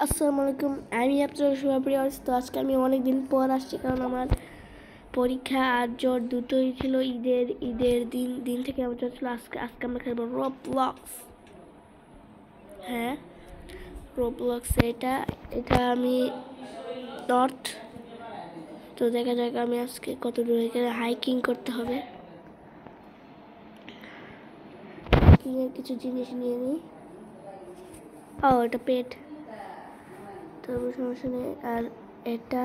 আসসালামু আলাইকুম। আমি আপনার সভাপতি। তো আজকে আমি অনেক দিন পর আসছি, কারণ আমার পরীক্ষা আর জ্বর দুটোই ছিল। ঈদের দিন থেকে আমার জ্বর ছিল। আজকে আমরা খেলবো রোবলক্স। হ্যাঁ, রোবলক্স। এটা আমি নর্থ। তো দেখা যাক আমি আজকে কত দূর এখানে হাইকিং করতে হবে। হাইকিংয়ের কিছু জিনিস নিয়ে নিই। এটা পেট, তবে সমস্যা নেই। আর এটা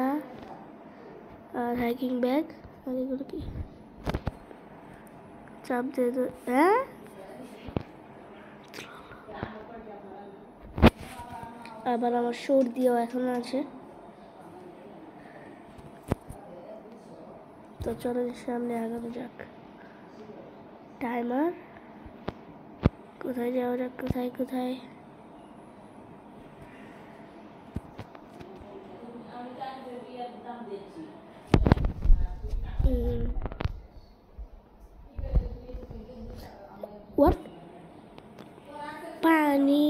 আর হাইকিং ব্যাগ। আর এগুলো কি চাপ দিয়ে হ্যাঁ, আবার আমার সর্দিও এখন আছে। তো চলো সামনে আগানো যাক। টাইমার কোথায় যাওয়া যাক? কোথায় হোয়াট? পানি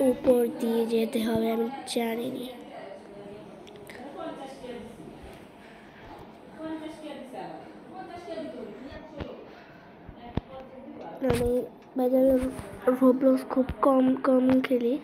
উপর দিয়ে যেতে হবে, আমি জানিনি। আমি বাজারে রোবলক্স খুব কম খেলি।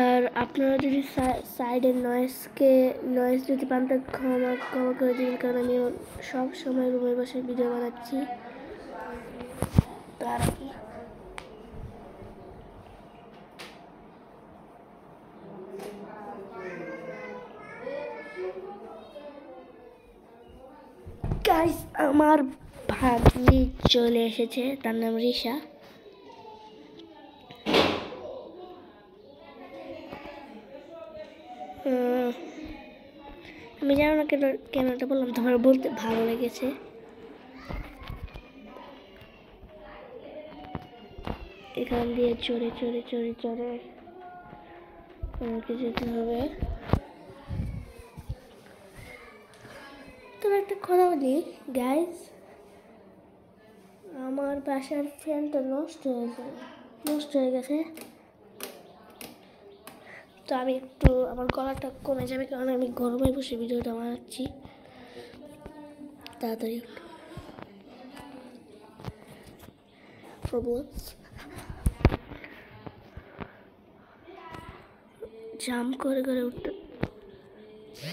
আর আপনারা যদি সাইডের নয়েজ যদি পান তা ক্ষমা করে দিন, কারণ আমি সব সময় রুমে বসে ভিডিও বানাচ্ছি। তো আর কি, গাইস, আমার ভাগ্নি চলে এসেছে, তার নাম রিশা। আমি জানি না কেন এটা বললাম, তোমার বলতে ভালো লেগেছে। এখান দিয়ে চড়ে আমাকে যেতে হবে। তবে একটা কথা বলি গাইস, আমার বাসার ফ্যানটা নষ্ট হয়ে গেছে। তো আমি একটু, আমার গলাটা কমে যাবে, কারণ আমি গরমে বসে ভিডিওটা বানাচ্ছি। তাড়াতাড়ি জাম্প করে উঠতে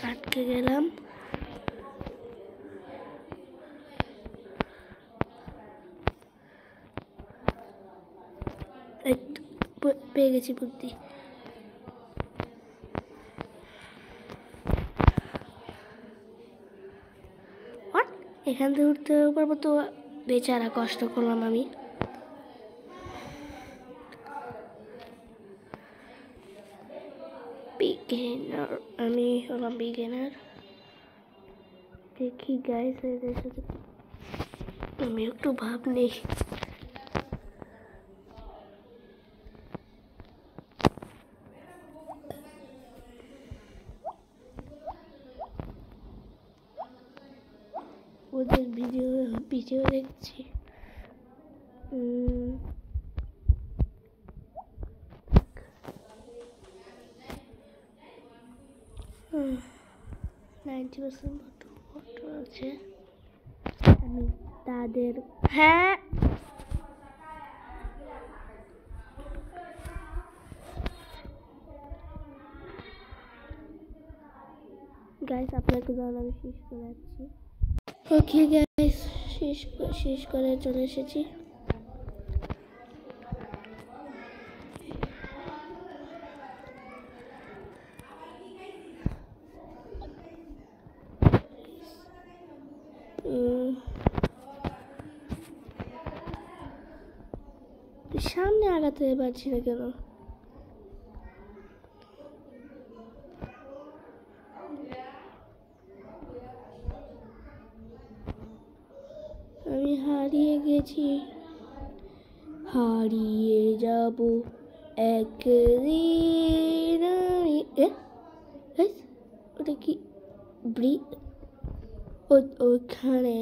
আটকে গেলাম। পেয়ে গেছি বুদ্ধি। এখান থেকে উঠতে পারবো তো? বেচারা কষ্ট করলাম আমি। আমি হলাম বিগিনার। দেখি গাইস, এদের সাথে আমি একটু ভাব নেই। ওদের ভিডিও দেখছি। ফটো আছে আমি তাদের। হ্যাঁ গাইস, আপনাকে জানান আমি শেষ করে যাচ্ছি। ওকে গাইস, শেষ করে চলে এসেছি। সামনে আগাতে পারছি না কেন? আমি হারিয়ে গেছি, হারিয়ে যাব একদিন এ গাইস ওটা কি ব্রি ওইখানে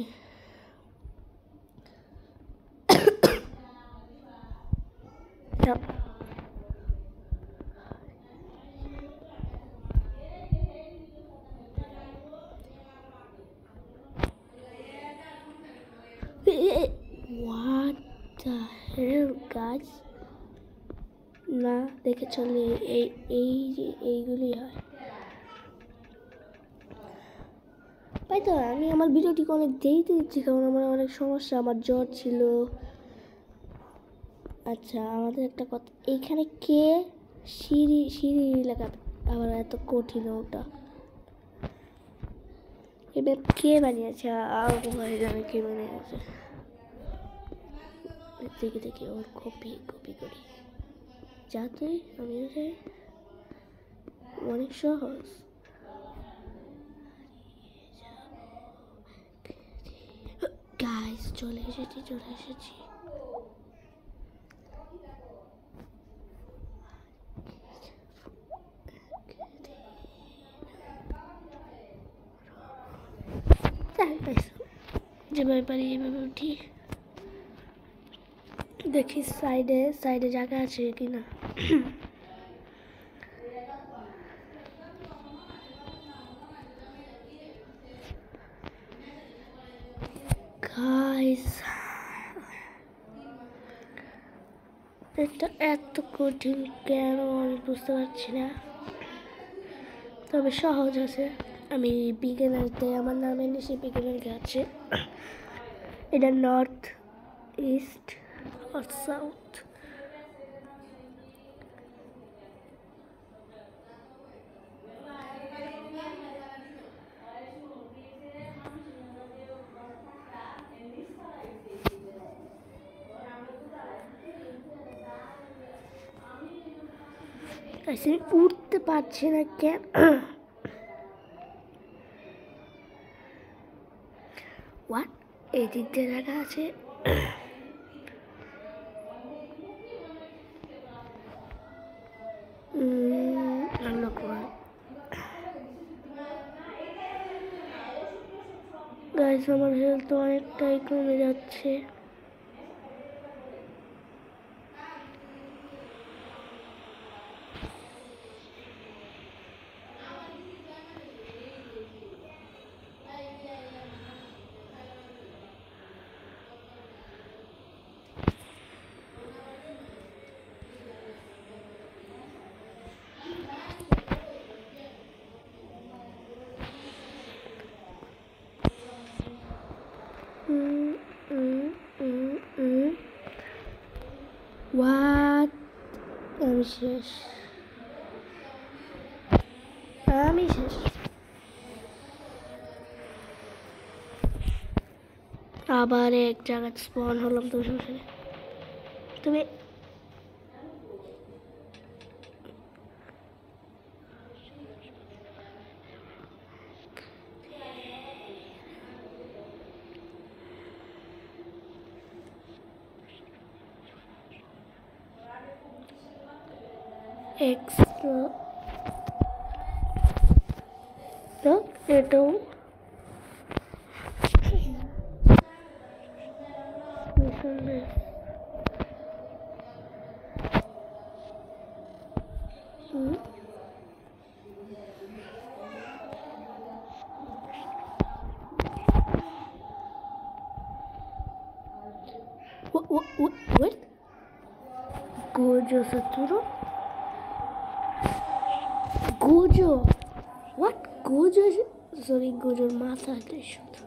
What the hell guys? না দেখে চলে এইগুলি হয় তাই তো আমি আমার ভিডিওটিকে অনেক দেরিতে দিচ্ছি কারণ আমার অনেক সমস্যা আমার জ্বর ছিল আচ্ছা আমাদের একটা কথা এইখানে কে সিঁড়ি লেখা আবার এত কঠিন ওটা এবার কে বানিয়েছে জানে কে বানিয়েছে দেখি ওর কপি করি যাতে আমি অনেক সহজ গাইস চলে এসেছি যেভাবে পারি এইভাবে উঠি দেখি সাইডে জায়গা আছে কিনা গাইস এটা এত কঠিন কেন আমি বুঝতে পারছি না তবে সহজ আছে আমি বিগিনারতে আমার নামে নিচে বিগিনার আছে এটা নর্থ ইস্ট আর সাউথ উঠতে পারছি না কেন হোয়াট এই দিক দিয়ে রাখা আছে গাইস আমার হেলথ অনেকটাই কমে যাচ্ছে What? আমি শেষ আবার এক জায়গায় স্পন হলাম তো সমস্যা নেই তবে এক্সট্রা তো এটাও What? Gojo Satoru? Gojo? What? Gojo? Sorry, Gojoর মাথা আছে শুধু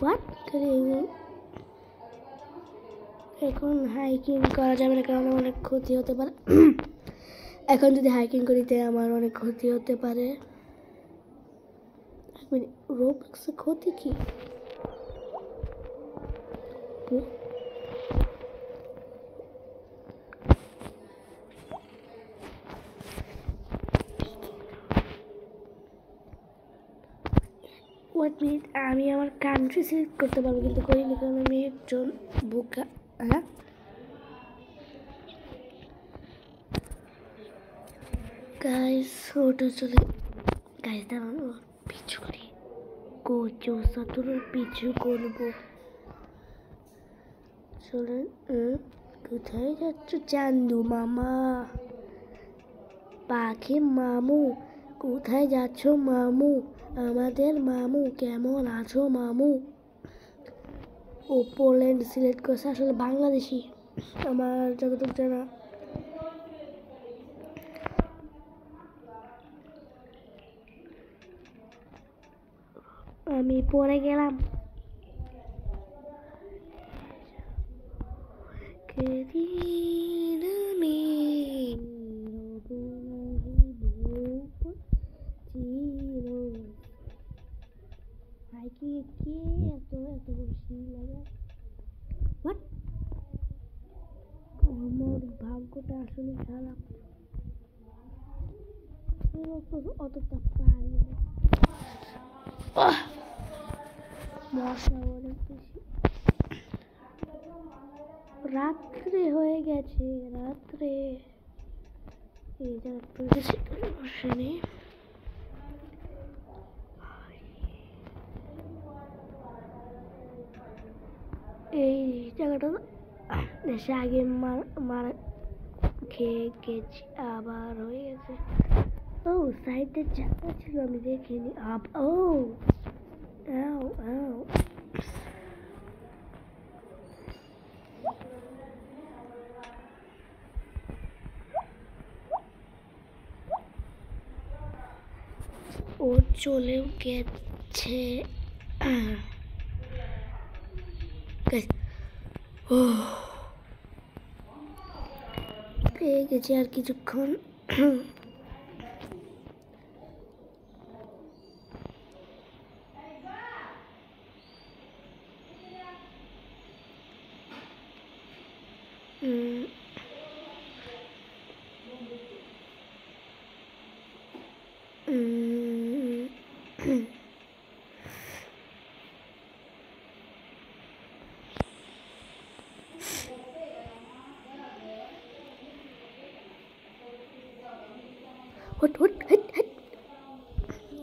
What? এখন হাইকিং করা যাবে না কারণ অনেক ক্ষতি হতে পারে এখন যদি হাইকিং করিতে আমার অনেক ক্ষতি হতে পারে রোবক্সে ক্ষতি কি ওয়াট মিনিট, আমি আমার কান্ট্রি সিলেক্ট করতে পারবো কিন্তু করিনি কারণ আমি একজন বোকা। হ্যাঁ গাইস, ওটা চলে গাইস, দাঁড়ানো পিছু করি, কোচো সাতুর পিছু করবো। চলে কোথায় যাচ্ছ চান্দু মামা? পাখি মামু কোথায় যাচ্ছ মামু? আমাদের মামু কেমন আছো মামু? ও পোল্যান্ড সিলেক্ট করছে, আসলে বাংলাদেশি আমার যতটুকু জানা। আমি পরে গেলাম। আমার ভাগ্যটা আসলে খারাপ, অতটা পারি না। মশা অনেক বেশি, রাত্রে হয়ে গেছে, রাত্রে এই জায়গাটা বেশি বসেনি। এই জায়গাটা দেশে আগে মার খেয়ে গেছি, আবার হয়ে গেছে। ও সাইডের জায়গা ছিল, আমি দেখিনি। ও আও আও, ও চলেও গেছে। ও পেয়ে গেছি আর কিছুক্ষণ।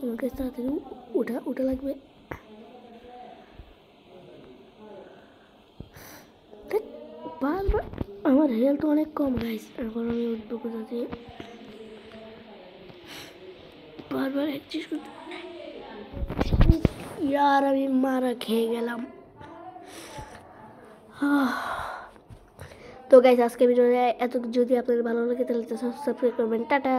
আমাকে তাড়াতাড়ি ওটা লাগবে। বারবার আমার হেলথ অনেক কম গাইস, এখন আমি উঠবো কোথা দিয়ে? বারবার একচিস করতে, ইয়ার আমি মারা খেয়ে গেলাম। তো গাইস, আজকে ভিডিওটা এত, যদি আপনাদের ভালো লাগে তাহলে সাবস্ক্রাইব করবেন। টাটা।